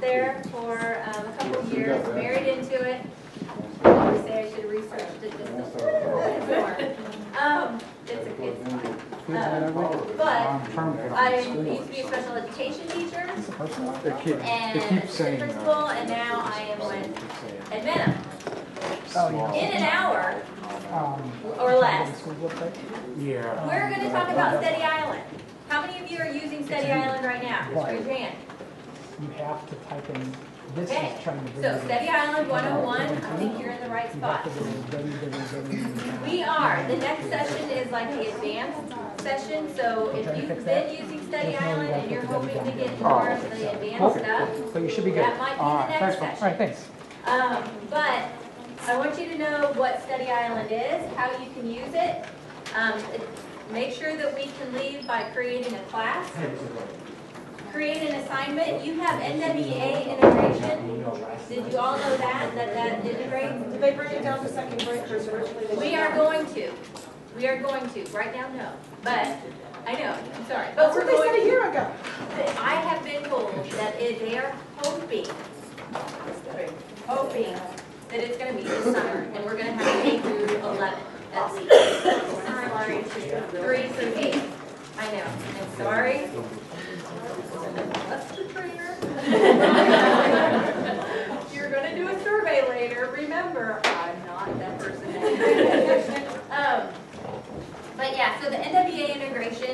there for a couple of years, married into it. I always say I should have researched it just a little bit more. It's fine. But I used to be a special education teacher and assistant principal, and now I am with Edmentum. In an hour or less, we're going to talk about Steady Island. How many of you are using Steady Island right now? Just raise your hand. You have to type in this Okay, is trying to bring so Steady Island 101, I think you're in the right spot. We are. The next session is like the advanced session, so if you've been using Steady Island and you're hoping to get more of the advanced stuff, so you should be good. that might be the next session. All right, thanks. But I want you to know what Steady Island is, how you can use it. Make sure that we can leave by creating a class. Create an assignment. You have NWA integration. Did you all know that integrates? Did they bring it down to second grade? Because originally We are going to. We are going to. Right now, no. But I know. I'm sorry. But that's what they said a year ago. I have been told that they are hoping that it's going to be this summer, and we're going to have K through 11 at least. 3 through 8. I know. I'm sorry. That's the trainer. You're going to do a survey later. Remember, I'm not that person. But yeah, so the NWA integration,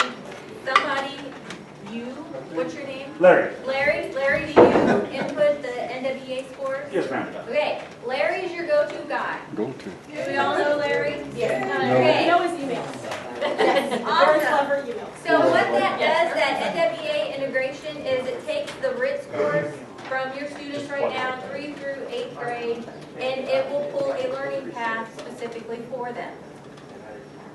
what's your name? Larry. Larry, do you input the NWA scores? Yes, ma'am. Okay, Larry is your go-to guy. Go-to. Do we all know Larry? Yes. Okay. He knows emails. Very Awesome. clever emails. So what that does, that NWA integration, is it takes the RIT scores from your students right now, 3 through 8th grade, and it will pull a learning path specifically for them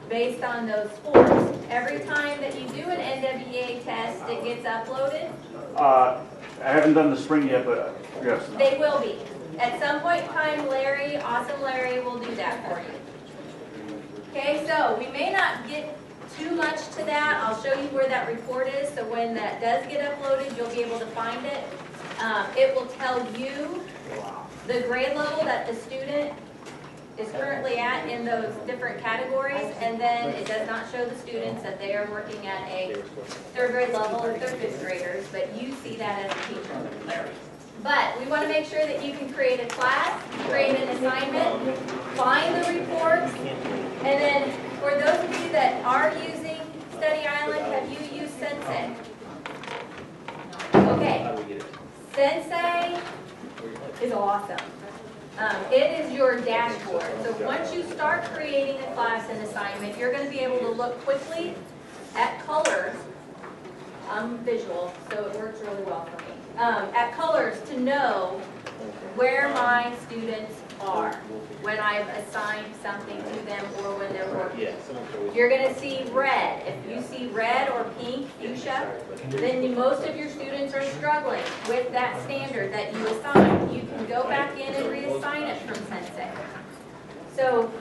based on those scores. Every time that you do an NWA test, it gets uploaded. I haven't done the spring yet, but yes. They will be. At some point in time, Larry, awesome Larry, will do that for you. Okay, so we may not get too much to that. I'll show you where that report is, so when that does get uploaded, you'll be able to find it. It will tell you the grade level that the student is currently at in those different categories, and then it does not show the students that they are working at a 3rd grade level if they're 5th graders, but you see that as a teacher. But we want to make sure that you can create a class, create an assignment, find the reports, and then for those of you that are using Steady Island, have you used Sensei? Okay. Sensei is awesome. It is your dashboard. So once you start creating a class and assignment, you're going to be able to look quickly at colors. I'm visual, so it works really well for me. At colors to know where my students are when I've assigned something to them or when they're working. You're going to see red. If you see red or pink, fuchsia, then most of your students are struggling with that standard that you assigned. You can go back in and reassign it from Sensei. So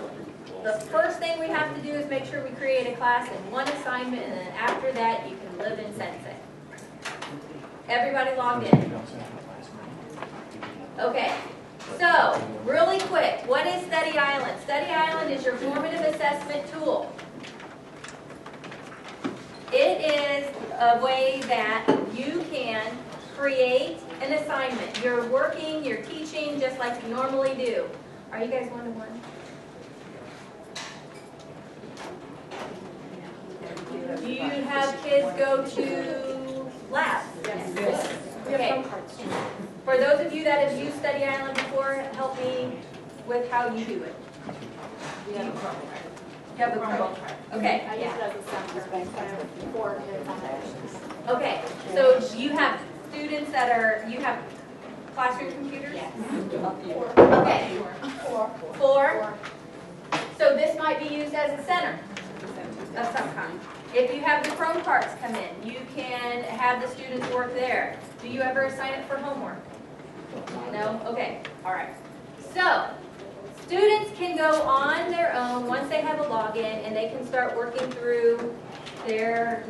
the first thing we have to do is make sure we create a class in one assignment, and then after that you can live in Sensei. Everybody logged in? Okay. So, really quick, what is Steady Island? Steady Island is your formative assessment tool. It is a way that you can create an assignment. You're working, you're teaching just like you normally do. Are you guys one-to-one? Do you have kids go to labs? Yes. We have phone cards too. For those of you that have used Steady Island before, help me with how you do it. We have a Chromebook. You have the Chromebook. Okay. I use it as a center for accommodations. Okay. So you have students that are, you have classroom computers? Yes. Okay. 4. 4. So this might be used as a center of some kind. If you have the Chrome carts come in, you can have the students work there. Do you ever assign it for homework? No? Okay. All right. So, students can go on their own once they have a login, and they can start working through their,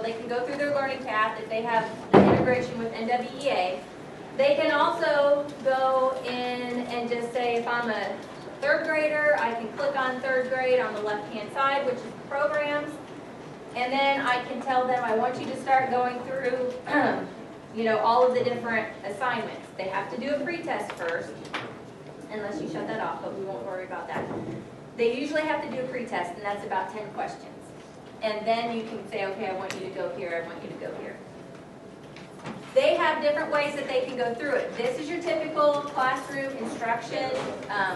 they can go through their learning path if they have an integration with NWEA. They can also go in and just say, if I'm a third grader, I can click on third grade on the left-hand side, which is programs. And then I can tell them, I want you to start going through, all of the different assignments. They have to do a pretest first, unless you shut that off, but we won't worry about that. They usually have to do a pretest, and that's about 10 questions. And then you can say, okay, I want you to go here, I want you to go here. They have different ways that they can go through it. This is your typical classroom instruction,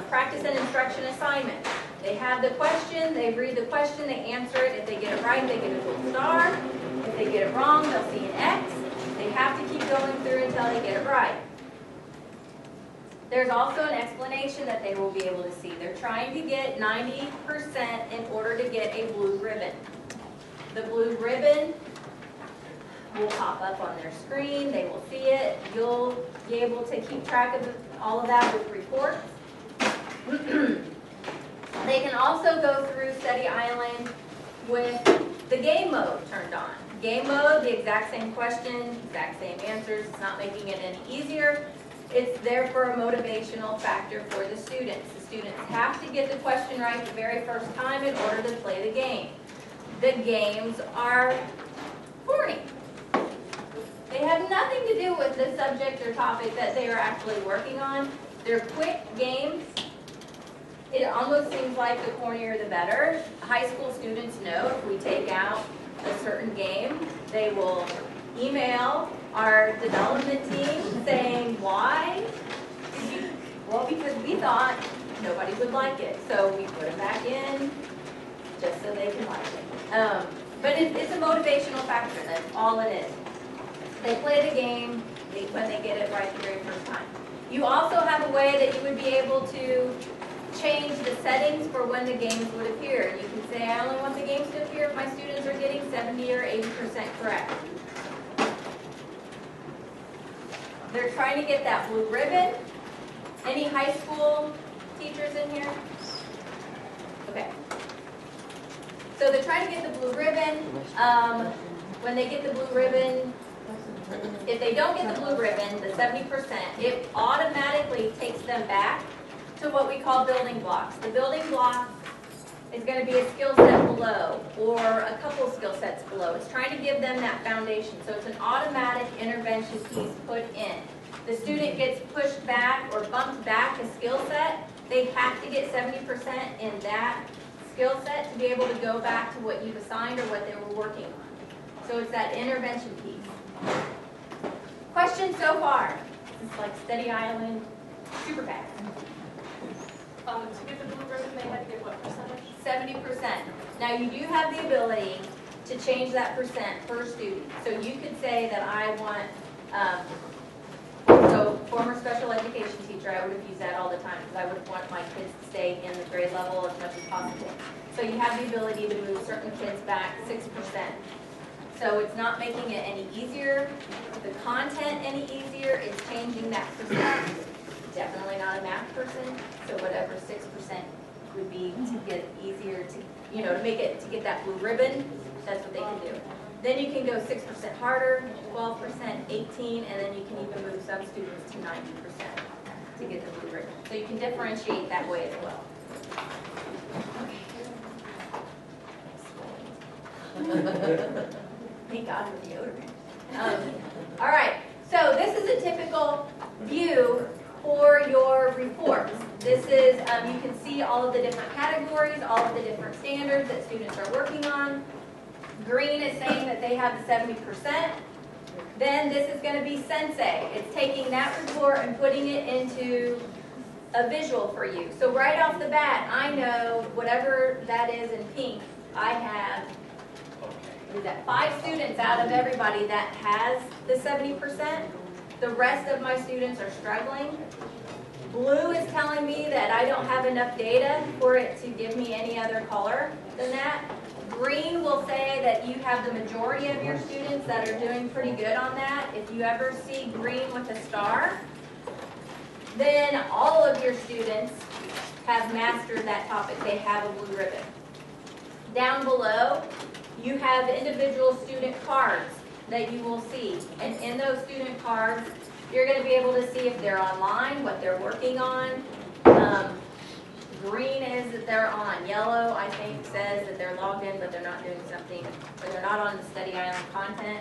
practice and instruction assignment. They have the question, they read the question, they answer it. If they get it right, they get a gold star. If they get it wrong, they'll see an X. They have to keep going through until they get it right. There's also an explanation that they will be able to see. They're trying to get 90% in order to get a blue ribbon. The blue ribbon will pop up on their screen. They will see it. You'll be able to keep track of all of that with reports. They can also go through Study Island with the game mode turned on. Game mode, the exact same questions, exact same answers. It's not making it any easier. It's there for a motivational factor for the students. The students have to get the question right the very first time in order to play the game. The games are corny. They have nothing to do with the subject or topic that they are actually working on. They're quick games. It almost seems like the cornier the better. High school students know if we take out a certain game, they will email our development team saying, why? Well, because we thought nobody would like it. So we put it back in just so they can like it. But it's a motivational factor. That's all it is. They play the game when they get it right the very first time. You also have a way that you would be able to change the settings for when the games would appear. And you can say, I only want the games to appear if my students are getting 70 or 80% correct. They're trying to get that blue ribbon. Any high school teachers in here? Okay. So they're trying to get the blue ribbon. When they get the blue ribbon, if they don't get the blue ribbon, the 70%, it automatically takes them back to what we call building blocks. The building block is going to be a skill set below or a couple skill sets below. It's trying to give them that foundation. So it's an automatic intervention piece put in. The student gets pushed back or bumped back a skill set. They have to get 70% in that skill set to be able to go back to what you've assigned or what they were working on. So it's that intervention piece. Questions so far? It's like Study Island, super fast. To get the blue ribbon, they had to get what percentage? 70%. Now you do have the ability to change that percent per student. So you could say that I want, so former special education teacher, I would have used that all the time because I would want my kids to stay in the grade level as much as possible. So you have the ability to move certain kids back 6%. So it's not making it any easier, the content any easier, it's changing that percent. Definitely not a math person, so whatever 6% would be to get easier to, to make it, to get that blue ribbon, that's what they can do. Then you can go 6% harder, 12%, 18, and then you can even move some students to 90% to get the blue ribbon. So you can differentiate that way as well. Thank God for deodorant. All right, so this is a typical view for your reports. This is, you can see all of the different categories, all of the different standards that students are working on. Green is saying that they have the 70%. Then this is going to be Sensei. It's taking that report and putting it into a visual for you. So right off the bat, I know whatever that is in pink, I have, is that 5 students out of everybody that has the 70%. The rest of my students are struggling. Blue is telling me that I don't have enough data for it to give me any other color than that. Green will say that you have the majority of your students that are doing pretty good on that. If you ever see green with a star, then all of your students have mastered that topic. They have a blue ribbon. Down below, you have individual student cards that you will see. And in those student cards, You're gonna be able to see if they're online, what they're working on. Green is that they're on. Yellow, I think, says that they're logged in, but they're not doing something, or they're not on the study island content.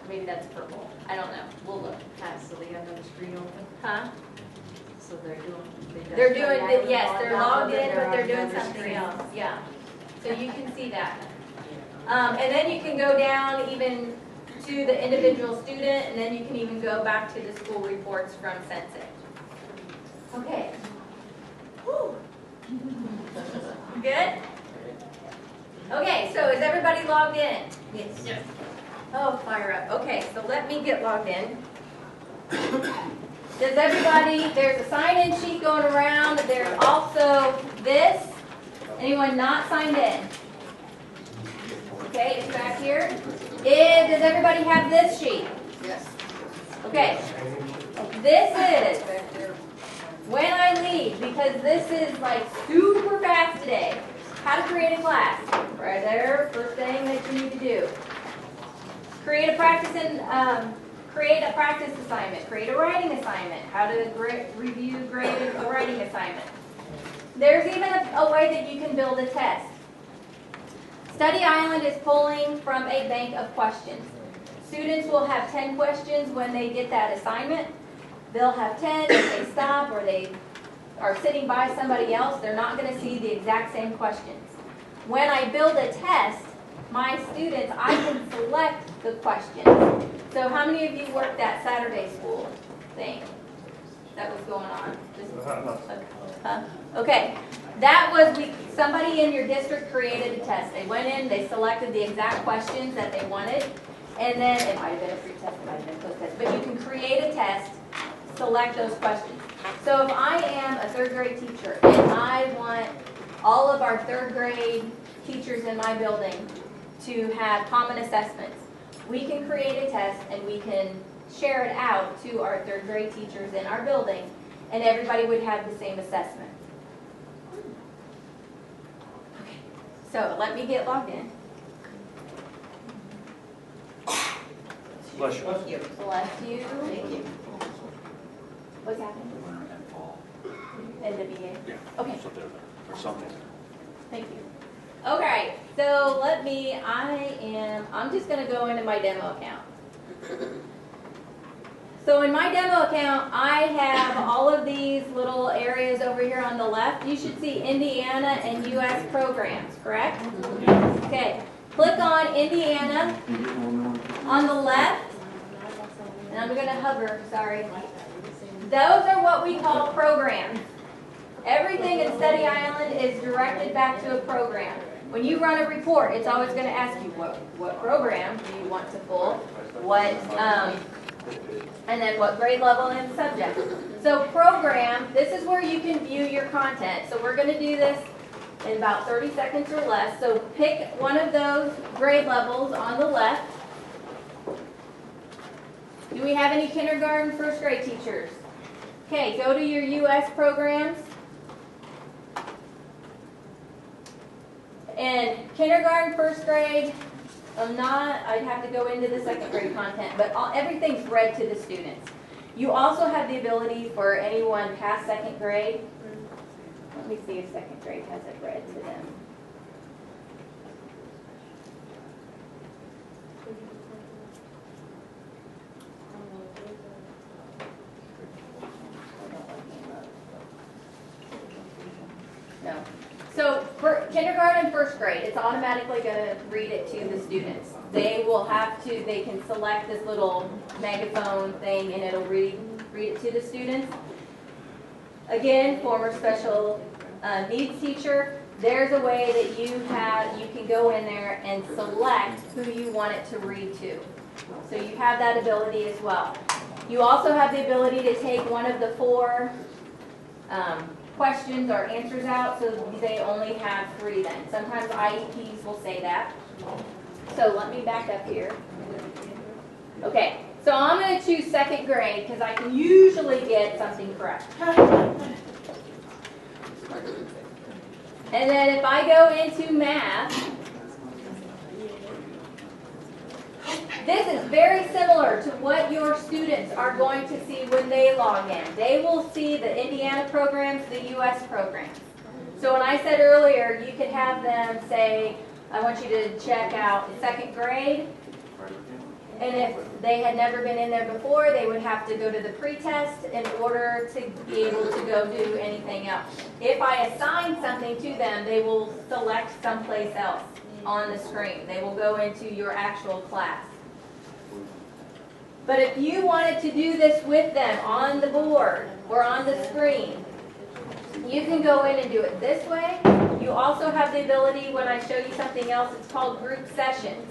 Maybe that's purple. I don't know. We'll look. So they have the screen open, Huh? so they're doing. They're doing, yes, they're logged in, but they're doing something else. Yeah. So you can see that. And then you can go down even to the individual student, and then you can even go back to the school reports from Sensei. Okay. Whew. Good? Okay, so is everybody logged in? Yes. Oh, fire up. Okay, so let me get logged in. Does everybody, there's a sign-in sheet going around. There's also this. Anyone not signed in? Okay, it's back here. Does everybody have this sheet? Yes. Okay. This is when I leave, because this is like super fast today. How to create a class. Right there, first thing that you need to do. Create a practice assignment. Create a writing assignment. How to review, grade a writing assignment. There's even a way that you can build a test. Study Island is pulling from a bank of questions. Students will have 10 questions when they get that assignment. They'll have 10 if they stop or they are sitting by somebody else. They're not going to see the exact same questions. When I build a test, my students, I can select the questions. So how many of you worked that Saturday school thing that was going on? Huh? Okay. That was, somebody in your district created a test. They went in, they selected the exact questions that they wanted, and then, it might have been a free test, it might have been a post test, but you can create a test, select those questions. So if I am a third grade teacher, and I want all of our third grade teachers in my building to have common assessments, we can create a test and we can share it out to our third grade teachers in our building, and everybody would have the same assessment. Okay, so let me get logged in. Bless you. Bless you. Thank you. What's happening? In the beginning? Yeah. Okay. So there, or something. Thank you. Okay, so I'm just gonna go into my demo account. So in my demo account, I have all of these little areas over here on the left. You should see Indiana and US programs, correct? Okay, click on Indiana on the left, and I'm gonna hover, sorry. Those are what we call programs. Everything in Study Island is directed back to a program. When you run a report, it's always going to ask you what program do you want to pull, and then what grade level and subject. So program, this is where you can view your content. So we're going to do this in about 30 seconds or less. So pick one of those grade levels on the left. Do we have any kindergarten, first grade teachers? Okay, go to your US programs. And kindergarten, first grade, I'd have to go into the second grade content, but everything's read to the students. You also have the ability for anyone past second grade. Let me see if second grade has it read to them. No. So for kindergarten and first grade, it's automatically going to read it to the students. They can select this little megaphone thing and it'll read it to the students. Again, former special needs teacher, there's a way that you can go in there and select who you want it to read to. So you have that ability as well. You also have the ability to take one of the 4 questions or answers out, so they only have 3 then. Sometimes IEPs will say that. So let me back up here. Okay, so I'm going to choose second grade because I can usually get something correct. And then if I go into math, This is very similar to what your students are going to see when they log in. They will see the Indiana programs, the US programs. So when I said earlier, you could have them say, I want you to check out second grade. And if they had never been in there before, they would have to go to the pretest in order to be able to go do anything else. If I assign something to them, they will select someplace else on the screen. They will go into your actual class. But if you wanted to do this with them on the board or on the screen, you can go in and do it this way. You also have the ability, when I show you something else, it's called group sessions.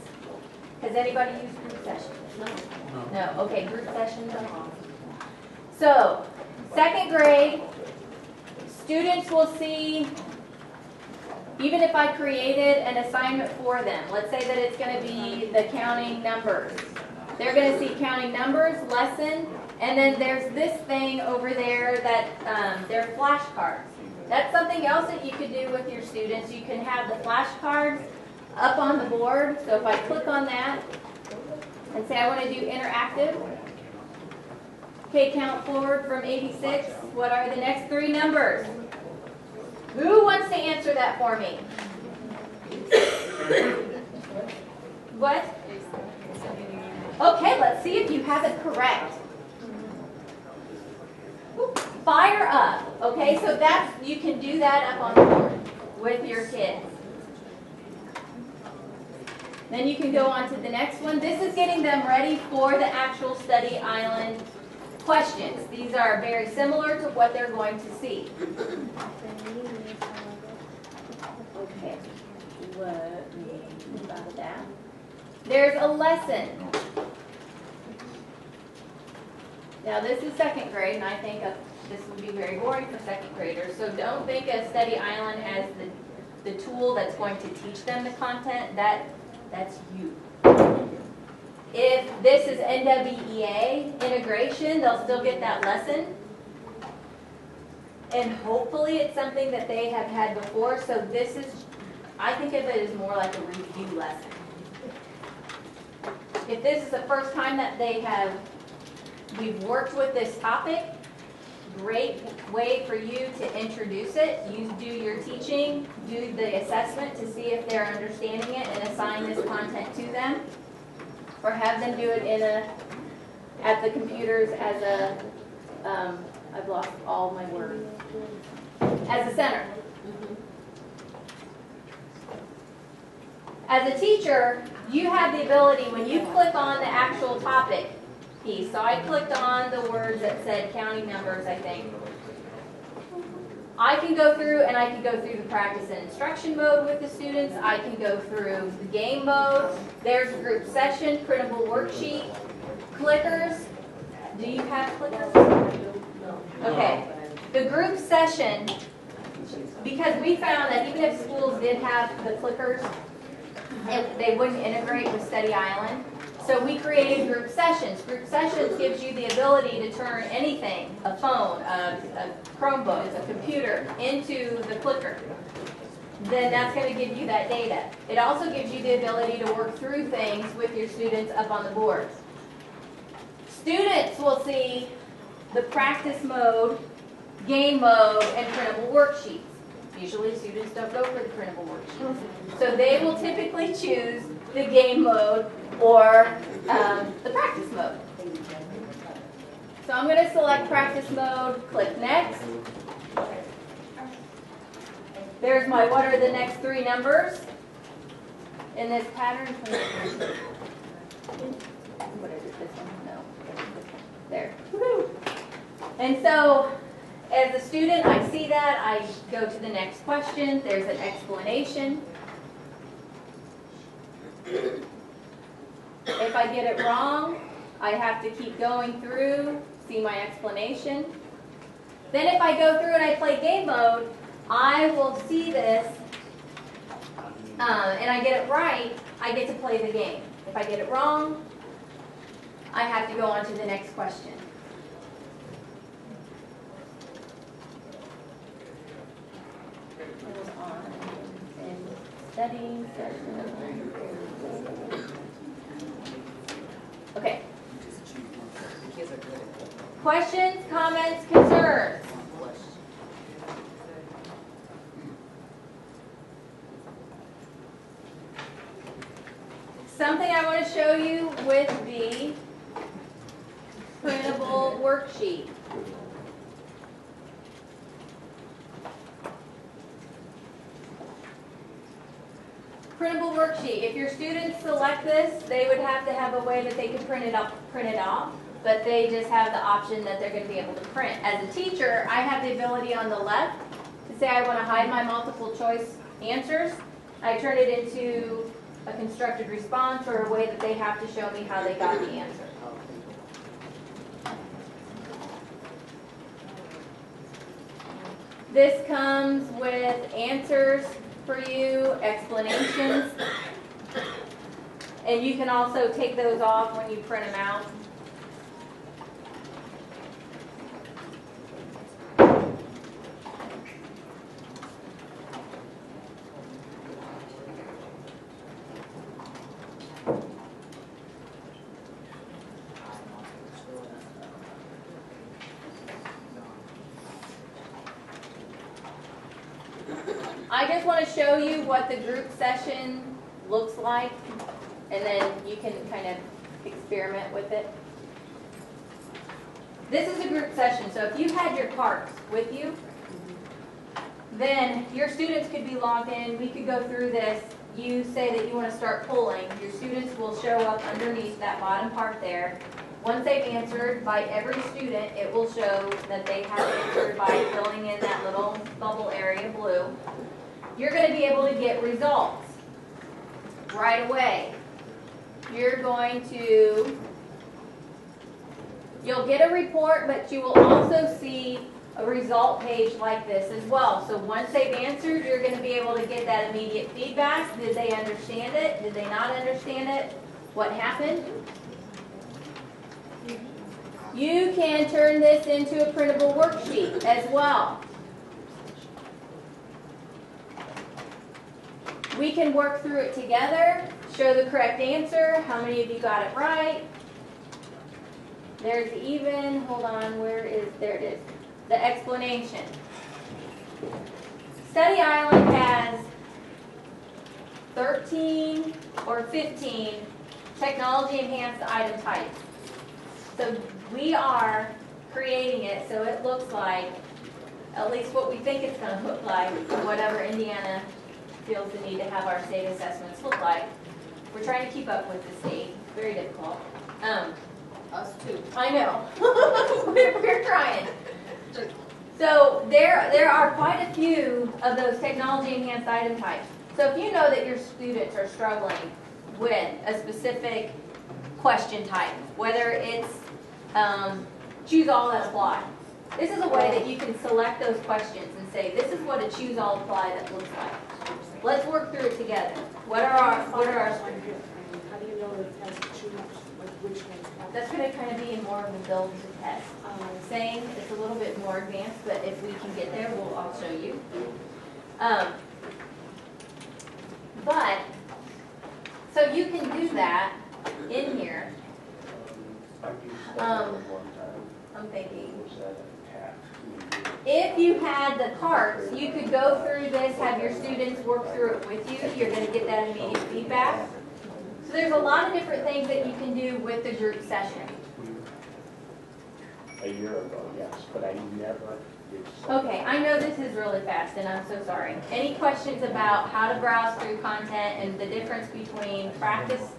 Has anybody used group sessions? No. Okay, group sessions are awesome. So, second grade, students will see, even if I created an assignment for them, let's say that it's going to be the counting numbers. They're going to see counting numbers, lesson, and then there's this thing over there that they're flashcards. That's something else that you could do with your students. You can have the flashcards up on the board. So if I click on that and say I want to do interactive, okay, count forward from 86. What are the next three numbers? Who wants to answer that for me? What? Okay, let's see if you have it correct. Fire up. Okay, so that's, you can do that up on the board with your kids. Then you can go on to the next one. This is getting them ready for the actual study island questions. These are very similar to what they're going to see. Okay, let me move out of that. There's a lesson. Now this is second grade, and I think this would be very boring for second graders. So don't think of Study Island as the tool that's going to teach them the content. That's you. If this is NWEA integration, they'll still get that lesson. And hopefully it's something that they have had before. So this is, I think of it as more like a review lesson. If this is the first time that we've worked with this topic, great way for you to introduce it. You do your teaching, do the assessment to see if they're understanding it, and assign this content to them. Or have them do it at the computers as a, I've lost all my words, as a center. As a teacher, you have the ability, when you click on the actual topic piece, so I clicked on the words that said counting numbers, I think. I can go through and I can go through the practice and instruction mode with the students. I can go through the game mode. There's a group session, printable worksheet, clickers. Do you have clickers? Okay. The group session, because we found that even if schools did have the clickers, they wouldn't integrate with Study Island. So we created group sessions. Group sessions gives you the ability to turn anything, a phone, a Chromebook, a computer, into the clicker. Then that's going to give you that data. It also gives you the ability to work through things with your students up on the board. Students will see the practice mode, game mode, and printable worksheets. Usually students don't go for the printable worksheets. So they will typically choose the game mode or the practice mode. So I'm going to select practice mode, click next. There's my what are the next three numbers in this pattern. What is it, this one? No. There. Woo-hoo. And so as a student, I see that, I go to the next question. There's an explanation. If I get it wrong, I have to keep going through, see my explanation. Then if I go through and I play game mode, I will see this, and I get it right, I get to play the game. If I get it wrong, I have to go on to the next question. Study session. Okay. Questions, comments, concerns? Something I want to show you with the printable worksheet. Printable worksheet. If your students select this, they would have to have a way that they could print it off, but they just have the option that they're going to be able to print. As a teacher, I have the ability on the left to say I want to hide my multiple choice answers. I turn it into a constructed response or a way that they have to show me how they got the answer. This comes with answers for you, explanations, and you can also take those off when you print them out. I just want to show you what the group session looks like, and then you can kind of experiment with it. This is a group session, so if you had your cards with you, then your students could be logged in. We could go through this. You say that you want to start pulling. Your students will show up underneath that bottom part there. Once they've answered by every student, it will show that they have answered by filling in that little bubble area blue. You're going to be able to get results right away. You're going to, you'll get a report, but you will also see a result page like this as well. So once they've answered, you're going to be able to get that immediate feedback. Did they understand it? Did they not understand it? What happened? You can turn this into a printable worksheet as well. We can work through it together, show the correct answer, how many of you got it right. There's even, hold on, there it is, the explanation. Study Island has 13 or 15 technology enhanced item types. So we are creating it so it looks like, at least what we think it's going to look like, whatever Indiana feels the need to have our state assessments look like. We're trying to keep up with the state. Very difficult. Us too. I know. We're trying. So there are quite a few of those technology enhanced item types. So if you know that your students are struggling with a specific question type, whether it's choose all that apply. This is a way that you can select those questions and say, this is what a choose all apply that looks like. Let's work through it together. What are our How do you know that it has to choose, like which ones? that's going to kind of be more of a build to test. Saying it's a little bit more advanced, but if we can get there, I'll show you. But, so you can do that in here. I'm thinking, if you had the carts, you could go through this, have your students work through it with you. You're going to get that immediate feedback. So there's a lot of different things that you can do with the group session. A year ago, yes, but I never did. Okay, I know this is really fast, and I'm so sorry. Any questions about how to browse through content and the difference between practice,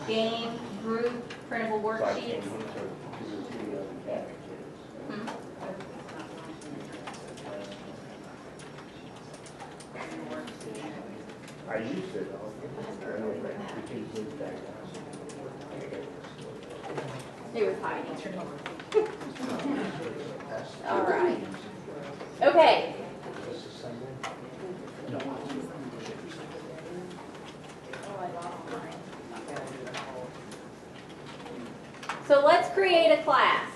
game, group, printable worksheets? Hmm? I used it. It was hiding. All right. Okay. So let's create a class.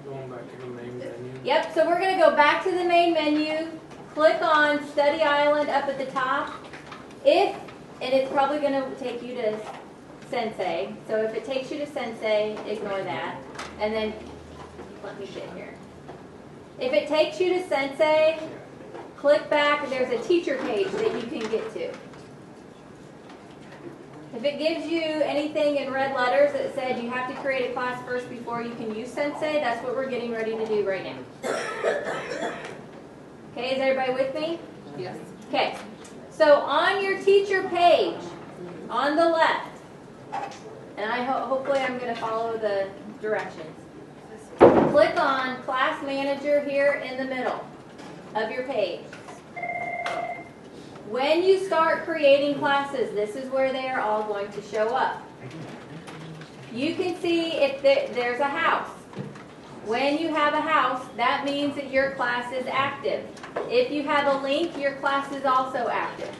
Going back to the main menu. Yep, so we're going to go back to the main menu, click on Study Island up at the top. And it's probably going to take you to Sensei. So if it takes you to Sensei, ignore that. And then, let me get here. If it takes you to Sensei, click back. There's a teacher page that you can get to. If it gives you anything in red letters that said you have to create a class first before you can use Sensei, that's what we're getting ready to do right now. Okay, is everybody with me? Yes. Okay, so on your teacher page, on the left, and hopefully I'm going to follow the directions. Click on Class Manager here in the middle of your page. When you start creating classes, this is where they are all going to show up. You can see if there's a house. When you have a house, that means that your class is active. If you have a link, your class is also active.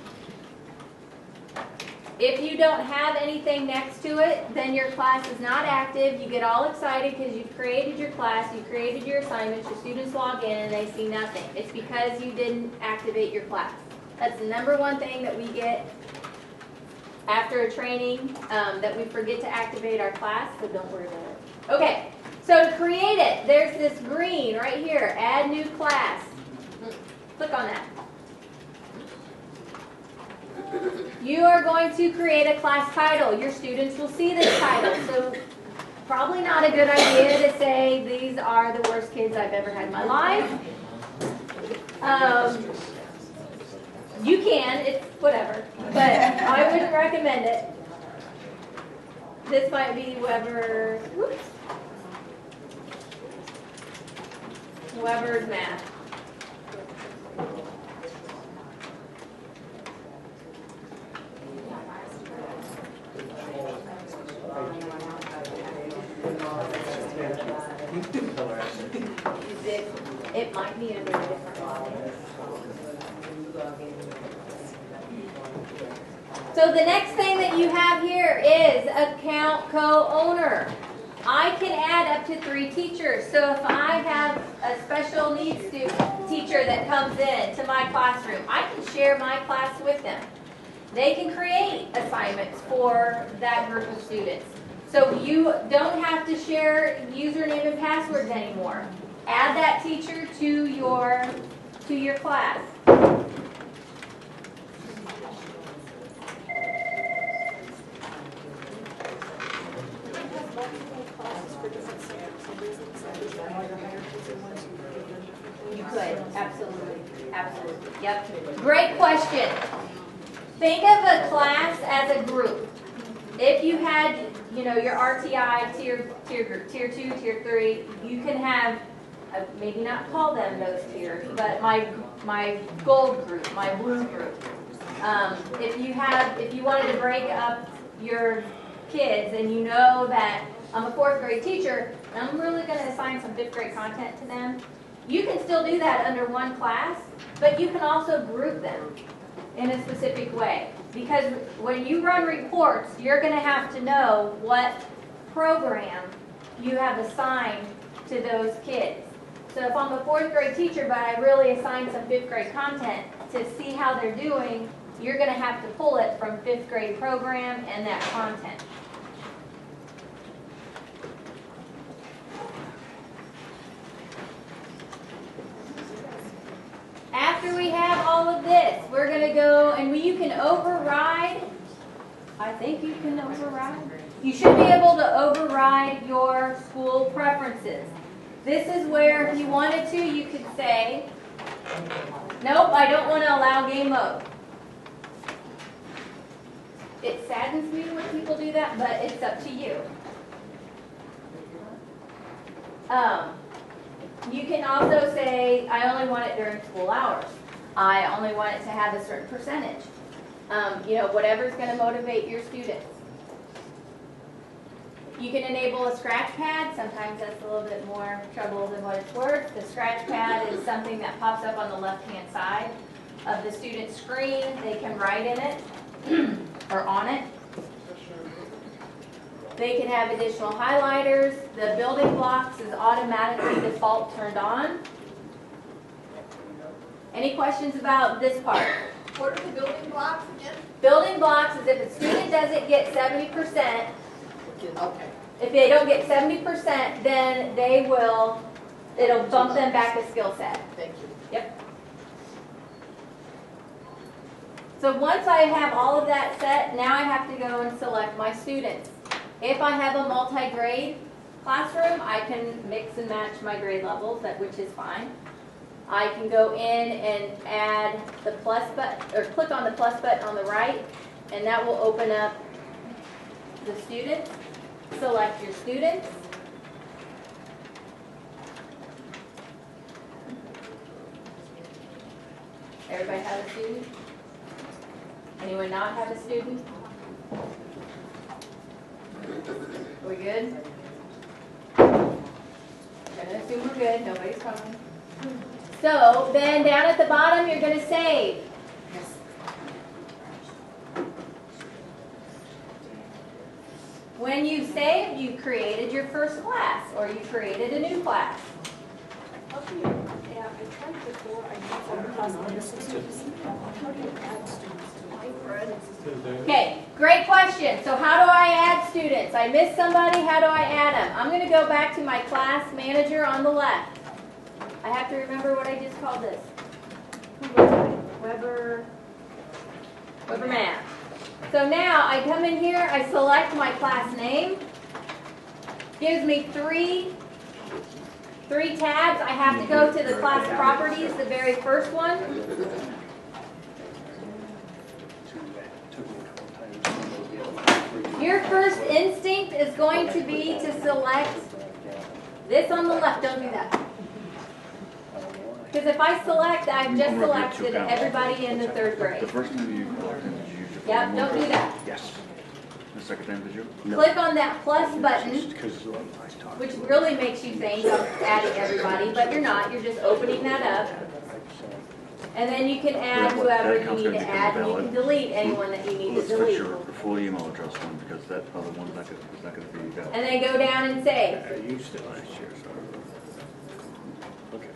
If you don't have anything next to it, then your class is not active. You get all excited because you've created your class, you created your assignments, your students log in and they see nothing. It's because you didn't activate your class. That's the number one thing that we get after a training, that we forget to activate our class, so don't worry about it. Okay, so to create it, there's this green right here, Add New Class. Click on that. You are going to create a class title. Your students will see this title, so probably not a good idea to say these are the worst kids I've ever had in my life. You can, it's whatever, but I wouldn't recommend it. This might be Weber's math. It might be a very different login. So the next thing that you have here is account co-owner. I can add up to 3 teachers. So if I have a special needs teacher that comes in to my classroom, I can share my class with them. They can create assignments for that group of students. So you don't have to share username and passwords anymore. Add that teacher to your class. You could, absolutely, absolutely. Yep. Great question. Think of a class as a group. If you had, your RTI tier group, tier 2, tier 3, you can have, maybe not call them those tiers, but my gold group, my blue group. If you wanted to break up your kids and you know that I'm a 4th grade teacher and I'm really going to assign some 5th grade content to them, you can still do that under one class, but you can also group them in a specific way. Because when you run reports, you're going to have to know what program you have assigned to those kids. So if I'm a 4th grade teacher, but I really assigned some 5th grade content to see how they're doing, you're going to have to pull it from 5th grade program and that content. After we have all of this, we're going to go and you can override. I think you can override. You should be able to override your school preferences. This is where if you wanted to, you could say, nope, I don't want to allow game mode. It saddens me when people do that, but it's up to you. You can also say, I only want it during school hours. I only want it to have a certain percentage. Whatever's going to motivate your students. You can enable a scratch pad. Sometimes that's a little bit more trouble than what it's worth. The scratch pad is something that pops up on the left-hand side of the student's screen. They can write in it or on it. They can have additional highlighters. The building blocks is automatically default turned on. Any questions about this part? What are the building blocks again? Building blocks is if a student doesn't get 70%, Okay. if they don't get 70%, then it'll bump them back a skill set. Thank you. Yep. So once I have all of that set, now I have to go and select my students. If I have a multi-grade classroom, I can mix and match my grade levels, which is fine. I can go in and add the plus button, or click on the plus button on the right, and that will open up the students. Select your students. Everybody have a student? Anyone not have a student? Are we good? Gonna assume we're good, nobody's coming. So then down at the bottom, you're gonna save. When you saved, you created your first class, or you created a new class. How do you, yeah, I tried before, I used class students. How do you add students to my friends? Okay, great question. So how do I add students? I missed somebody, how do I add them? I'm gonna go back to my class manager on the left. I have to remember what I just called this. Weber Math. So now I come in here, I select my class name. Gives me three tabs. I have to go to the class properties, the very first one. Your first instinct is going to be to select this on the left. Don't do that. Because if I select, I've just selected everybody in the third grade. The first time you walked in, did you use your phone? Yep, don't do that. Yes. The second time, did you? Click on that plus button, which really makes you think I'm adding everybody, but you're not. You're just opening that up. And then you can add whoever you need to add, and you can delete anyone that you need to Let's fix delete. your full email address one, because that other one's not gonna be valid. And then go down and save. I used it last year, so. Okay.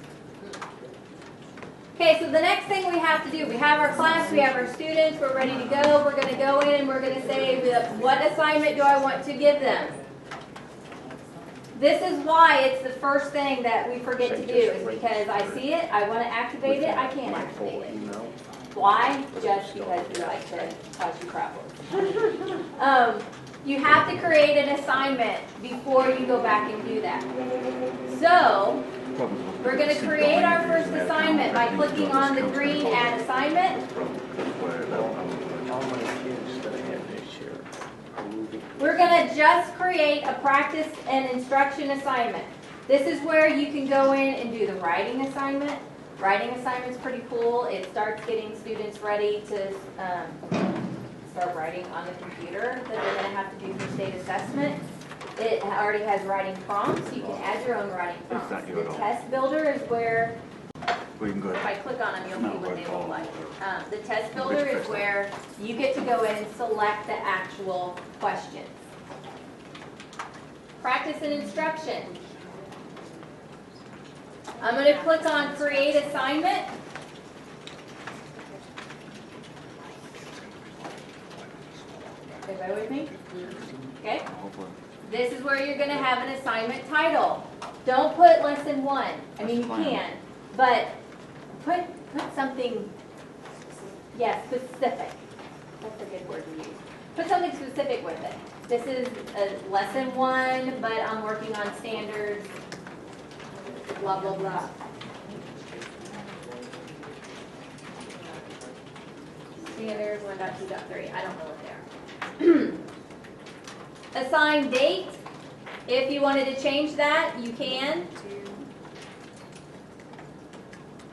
Okay, so the next thing we have to do, we have our class, we have our students, we're ready to go. We're going to go in and we're going to say, what assignment do I want to give them? This is why it's the first thing that we forget to do, is because I see it, I want to activate it, I can't activate it. Why? Just because we like to cause you problems. You have to create an assignment before you go back and do that. So, we're going to create our first assignment by clicking on the green Add Assignment. All my kids that I had this year are moving. We're going to just create a practice and instruction assignment. This is where you can go in and do the writing assignment. Writing assignment's pretty cool. It starts getting students ready to start writing on the computer that they're going to have to do for state assessment. It already has writing prompts. You can add your own writing prompts. The test builder is where, if I click on them, you'll see what they look like. The test builder is where you get to go in and select the actual questions. Practice and instruction. I'm going to click on Create Assignment. Everybody with me? Okay. This is where you're going to have an assignment title. Don't put lesson 1. I mean, you can, but put something, specific. That's a good word to use. Put something specific with it. This is a lesson 1, but I'm working on standards, blah, blah, blah. Standards 1.2.3. I don't know what they are. Assign date. If you wanted to change that, you can.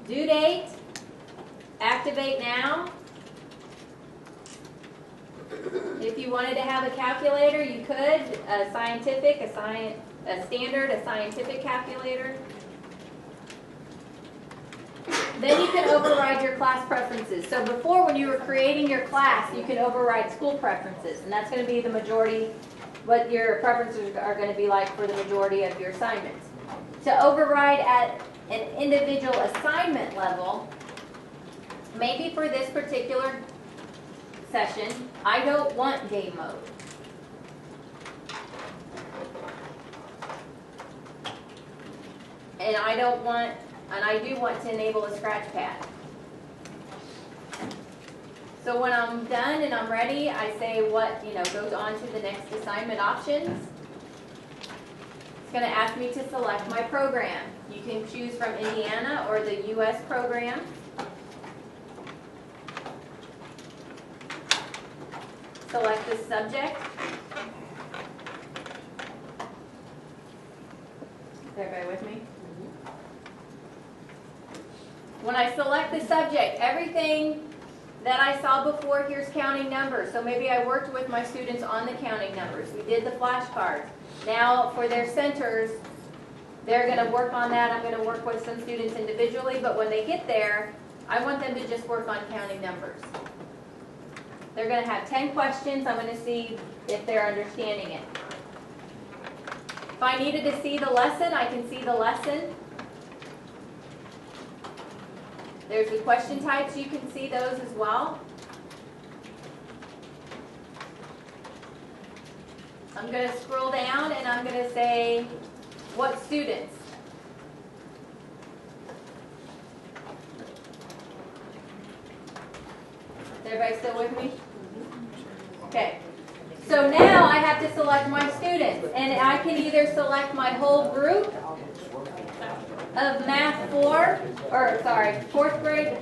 Due date. Activate now. If you wanted to have a calculator, you could. A scientific, a standard, a scientific calculator. Then you can override your class preferences. So before, when you were creating your class, you can override school preferences, and that's going to be the majority, what your preferences are going to be like for the majority of your assignments. To override at an individual assignment level, maybe for this particular session, I don't want game mode. And I do want to enable a scratch pad. So when I'm done and I'm ready, I say what, goes on to the next assignment options. It's going to ask me to select my program. You can choose from Indiana or the US program. Select the subject. Is everybody with me? When I select the subject, everything that I saw before, here's counting numbers. So maybe I worked with my students on the counting numbers. We did the flashcards. Now for their centers, they're going to work on that. I'm going to work with some students individually, but when they get there, I want them to just work on counting numbers. They're going to have 10 questions. I'm going to see if they're understanding it. If I needed to see the lesson, I can see the lesson. There's the question types. You can see those as well. I'm going to scroll down and I'm going to say, what students? Is everybody still with me? Okay. So now I have to select my students. And I can either select my whole group of math 4th grade,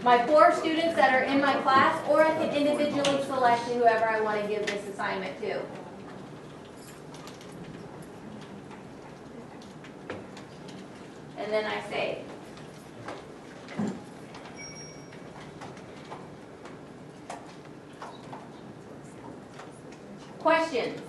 my 4 students that are in my class, or I can individually select whoever I want to give this assignment to. And then I save. Questions?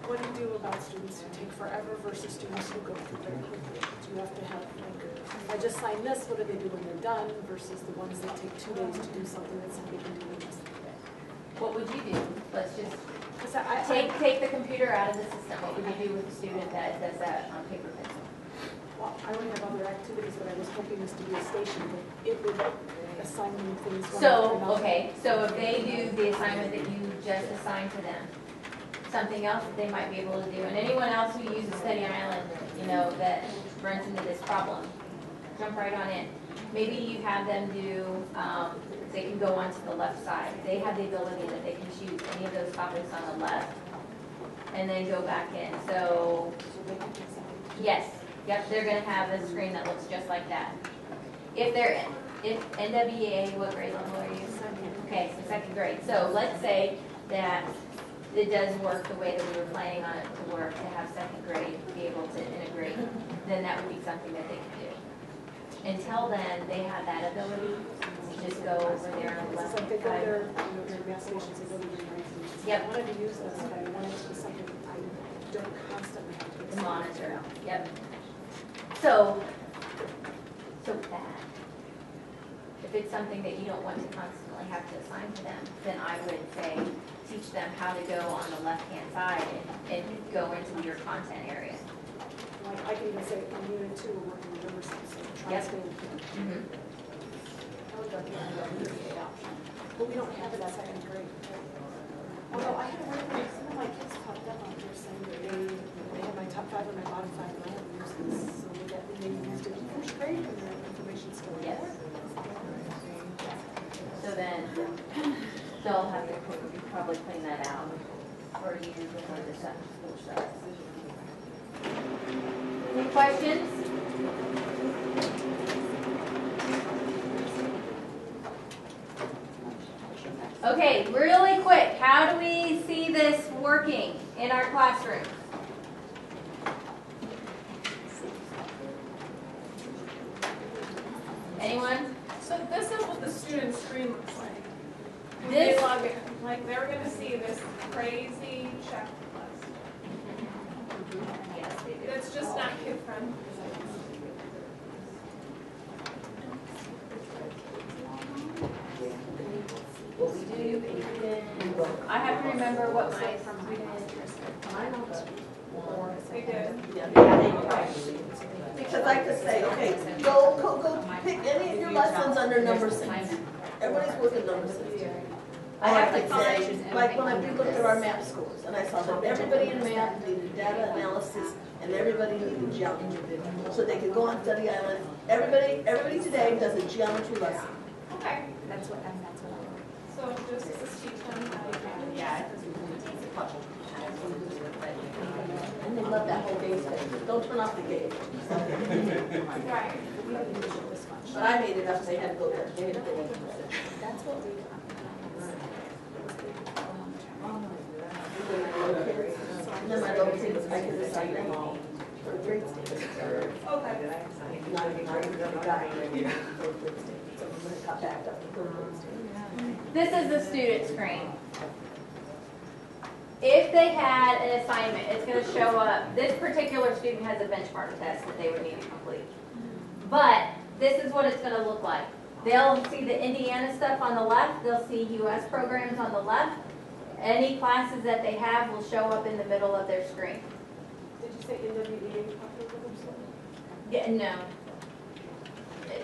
What do you do about students who take forever versus students who go through very quickly? Do you have to have, if I just sign this, what do they do when they're done versus the ones that take 2 days to do something that somebody can do in just a day? What would you do? Let's just I take the computer out of the system. What would you do with a student that does that on paper pencil? Well, I only have other activities, but I was hoping this to be a station, but it would assign me things. one after So, another. okay, so if they do the assignment that you just assigned to them, something else that they might be able to do, and anyone else who uses Study Island, that runs into this problem, jump right on in. Maybe you have them do, they can go onto the left side. They have the ability that they can choose any of those topics on the left and then go back in. So, yes, yep, they're going to have a screen that looks just like that. If NWEA, what grade level are you? Okay, so 2nd grade. So let's say that it does work the way that we were planning on it to work, to have 2nd grade be able to integrate, then that would be something that they could do. Until then, they have that ability to just go over there on the It's left like they go side. there, during math stations, they go to the right. Yep. I wanted to use this, but I wanted it to be something I don't constantly have to. To monitor, yep. So that, if it's something that you don't want to constantly have to assign to them, then I would say, teach them how to go on the left-hand side and go into your content area. Like, I can even say, in unit 2, we're working with numeracy, so try Yep. to stay with it. I would like to have the UVA option. But we don't have it at 2nd grade. Although I had heard some of my kids talked up on there saying that they had my top 5 and my bottom 5, and I haven't used this. So they used it in 1st grade, and their information still Yes. there. So then, they'll have to probably clean that out for you before the school starts. Any questions? Okay, really quick, how do we see this working in our classroom? Anyone? So this is what the student screen looks like. When This- they log in, like they're gonna see this crazy checklist. Yes, they do. It's just not kid friendly. What we do is, I have to remember what my student They did. Because I could say, okay, go pick any of your lessons under number 6. Everybody's working number 6. I have to say, like when we looked at our map scores, and I saw that everybody in math needed data analysis, and everybody needed geometry. So they could go on study island. Everybody today does a geometry lesson. Okay, That's what I'm. so just teach them how to do. Yeah. And they love that whole game thing. Don't turn off the game. Right. But I made it up, they had to go there. They had to go there. That's what we. And then my little kids, I could assign them all for grade stage. Okay. Not even got it. So I'm gonna cut back up to third grade stage. This is the student screen. If they had an assignment, it's going to show up, this particular student has a benchmark test that they would need to complete. But this is what it's going to look like. They'll see the Indiana stuff on the left, they'll see US programs on the left. Any classes that they have will show up in the middle of their screen. Did you say NWEA? Yeah, no.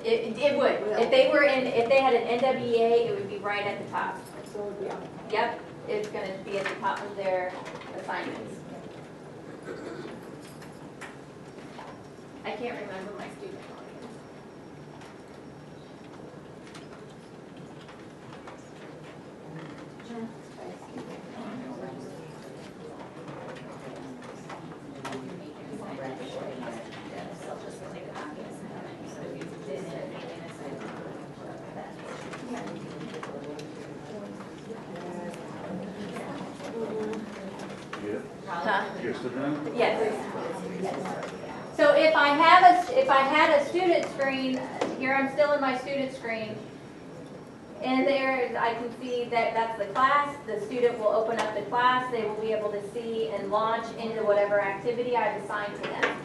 It would. If they had an NWEA, it would be right at the top. So it would be on. Yep, it's going to be at the top of their assignments. I can't remember my student audience. Huh? You're still doing? Yes. So if I had a student screen, here I'm still in my student screen, and there I can see that that's the class. The student will open up the class. They will be able to see and launch into whatever activity I've assigned to them.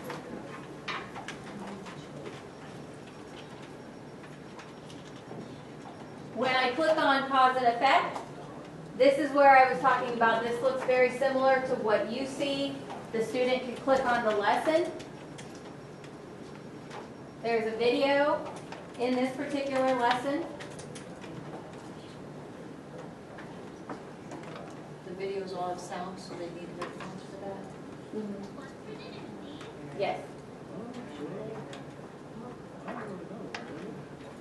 When I click on cause and effect, this is where I was talking about. This looks very similar to what you see. The student can click on the lesson. There's a video in this particular lesson. The videos all have sound, so they need headphones for that? Yes.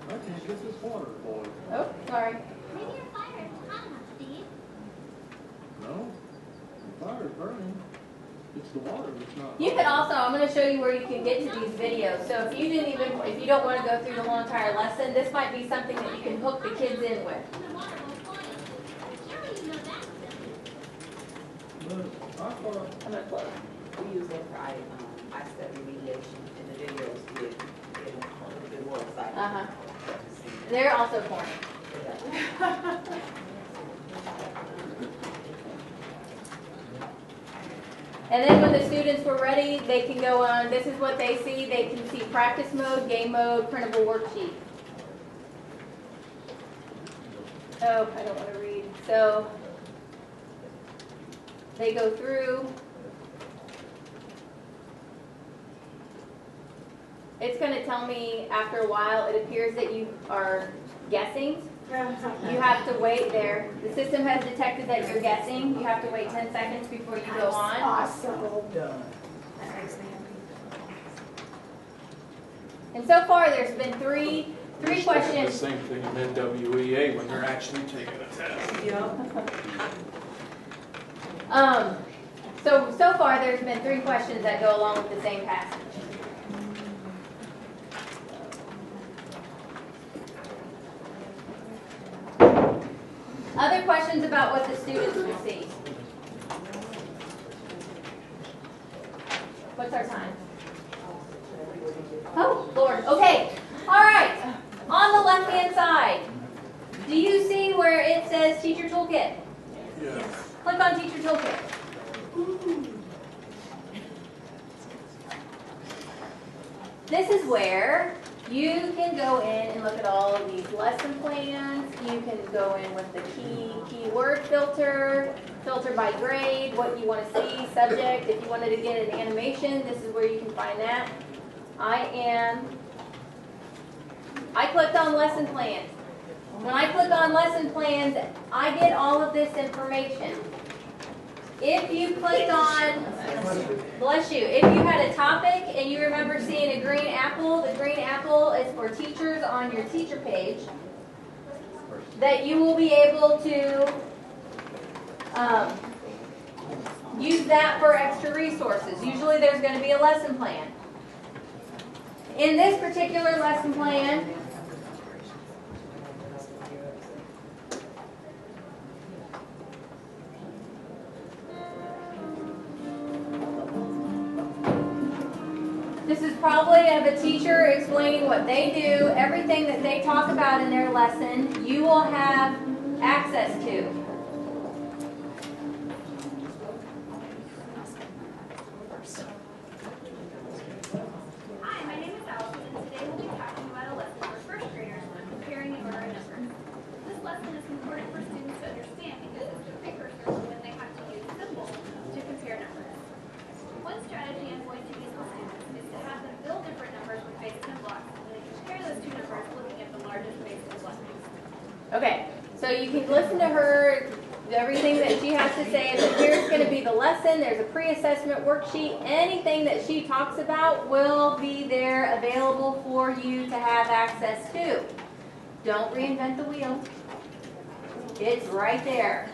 I think this is water boy. Oh, sorry. Maybe your fire is hot enough, Steve. No, the fire's burning. It's the water that's not. You can also, I'm going to show you where you can get to these videos. So if you don't want to go through the whole entire lesson, this might be something that you can hook the kids in with. The water will boil. Surely you know that. But I thought, I'm going to close. We use that for I-step remediation, and the videos get a little bit more exciting. Uh-huh. They're also corny. And then when the students were ready, they can go on, this is what they see. They can see practice mode, game mode, printable worksheet. Oh, I don't want to read. So they go through. It's going to tell me after a while, it appears that you are guessing. You have to wait there. The system has detected that you're guessing. You have to wait 10 seconds before you go on. Awesome. Done. And so far, there's been three The questions. same thing in NWEA when they're actually taking a test. So far, there's been 3 questions that go along with the same passage. Other questions about what the students will see? What's our time? Oh, Lord. Okay. All right. On the left-hand side, do you see where it says Teacher Toolkit? Yes. Click on Teacher Toolkit. This is where you can go in and look at all of these lesson plans. You can go in with the keyword filter, filter by grade, what you want to see, subject. If you wanted to get an animation, this is where you can find that. I clicked on lesson plans. When I click on lesson plans, I get all of this information. If you click on, bless you, if you had a topic and you remember seeing a green apple, the green apple is for teachers on your teacher page, that you will be able to use that for extra resources. Usually there's going to be a lesson plan. In this particular lesson plan, this is probably of a teacher explaining what they do, everything that they talk about in their lesson, you will have access to. Hi, my name is Allison, and today we'll be talking about a lesson for first graders on comparing the order of numbers. This lesson is important for students to understand because it's a precursor when they have to use symbols to compare numbers. One strategy I'm going to use with students is to have them build different numbers with base 10 blocks, and then compare those two numbers looking at the largest base 10 block. Okay, so you can listen to her, everything that she has to say, but here's going to be the lesson. There's a pre-assessment worksheet. Anything that she talks about will be there available for you to have access to. Don't reinvent the wheel. It's right there.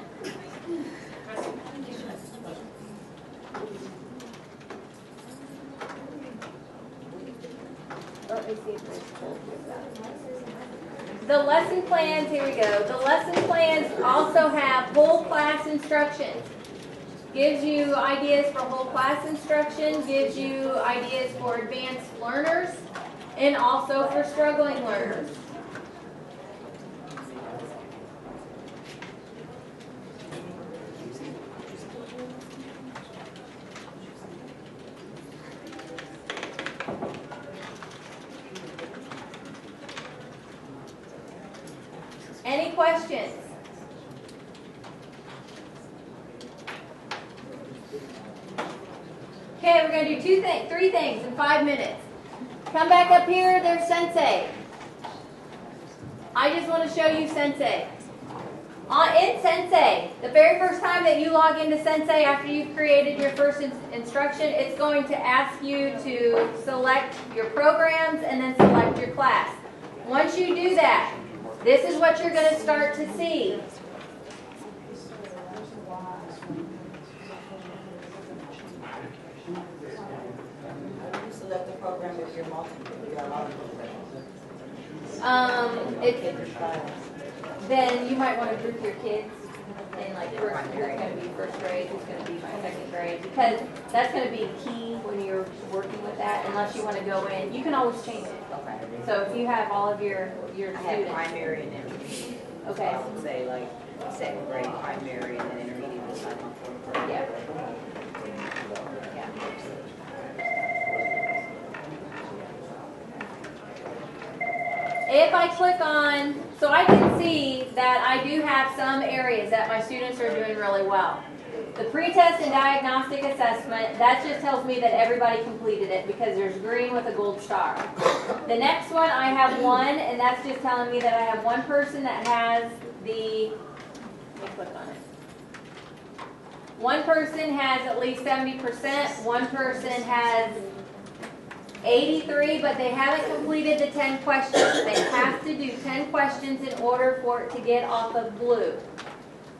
Let me see if there's the lesson plans, here we go. The lesson plans also have whole class instructions. Gives you ideas for whole class instruction, gives you ideas for advanced learners, and also for struggling learners. Any questions? Okay, we're going to do three things in 5 minutes. Come back up here, there's Sensei. I just want to show you Sensei. In Sensei, the very first time that you log into Sensei after you've created your first instruction, it's going to ask you to select your programs and then select your class. Once you do that, this is what you're going to start to see. Select the program if you're multiple. Then you might want to group your kids in like who's going to be first grade, who's going to be second grade, because that's going to be key when you're working with that. Unless you want to go in, you can always change it. So if you have all of your students. I have primary and intermediate. Okay. So I would say like second grade primary and then intermediate was like fourth grade. Yeah. If I click on, so I can see that I do have some areas that my students are doing really well. The pretest and diagnostic assessment, that just tells me that everybody completed it because there's green with a gold star. The next one, I have one, and that's just telling me that I have one person that has the, let me click on it. One person has at least 70%, one person has 83, but they haven't completed the 10 questions. They have to do 10 questions in order for it to get off of blue.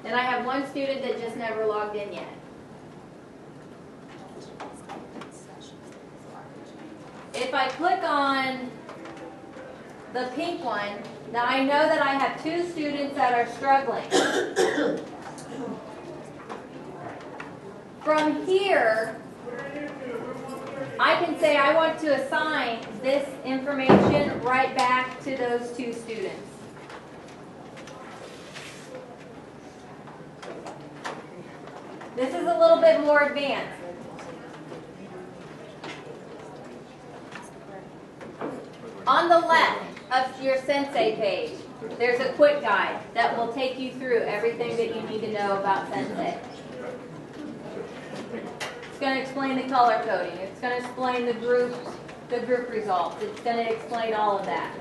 And I have one student that just never logged in yet. If I click on the pink one, now I know that I have 2 students that are struggling. From here, I can say I want to assign this information right back to those 2 students. This is a little bit more advanced. On the left of your Sensei page, there's a quick guide that will take you through everything that you need to know about Sensei. It's going to explain the color coding. It's going to explain the group the group results. It's going to explain all of that.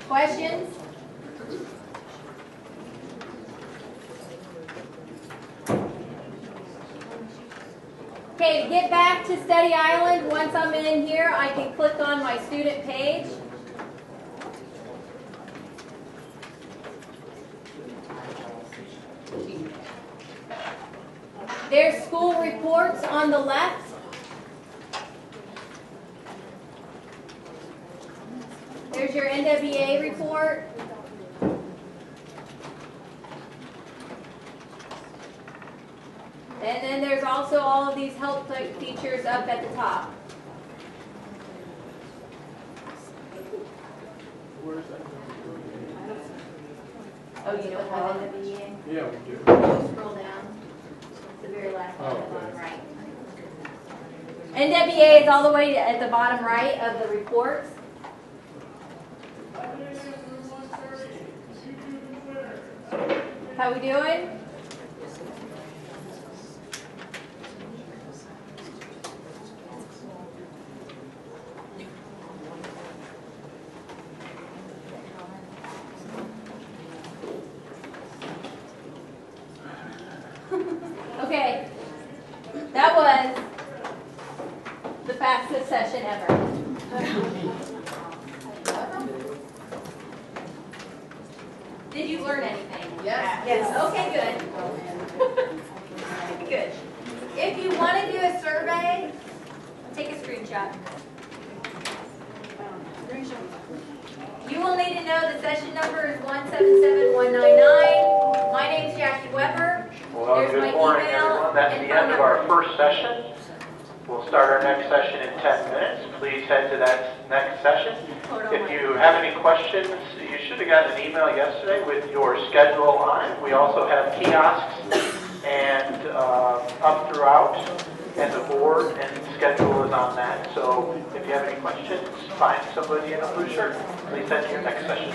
Questions? Okay, to get back to Study Island, once I'm in here, I can click on my student page. There's school reports on the left. There's your NWA report. And then there's also all of these help type features up at the top. Where's that? Oh, you don't have NWA? Yeah, we do. Scroll down. It's the very last one Oh, at the bottom okay. right. NWA is all the way at the bottom right of the reports. How we doing? Okay, that was the fastest session ever. Did you learn anything? Yes. Yes. Okay, good. Good. If you want to do a survey, take a screenshot. You will need to know the session number is 177199. My name's Jackie Weber. Well, There's my good morning, email everyone. That's and the phone end of number. our first session. We'll start our next session in 10 minutes. Please head to that next session. If you have any questions, you should have gotten an email yesterday with your schedule on it. We also have kiosks and up throughout, and the board and schedule is on that. So if you have any questions, find somebody in a blue shirt. Please head to your next session.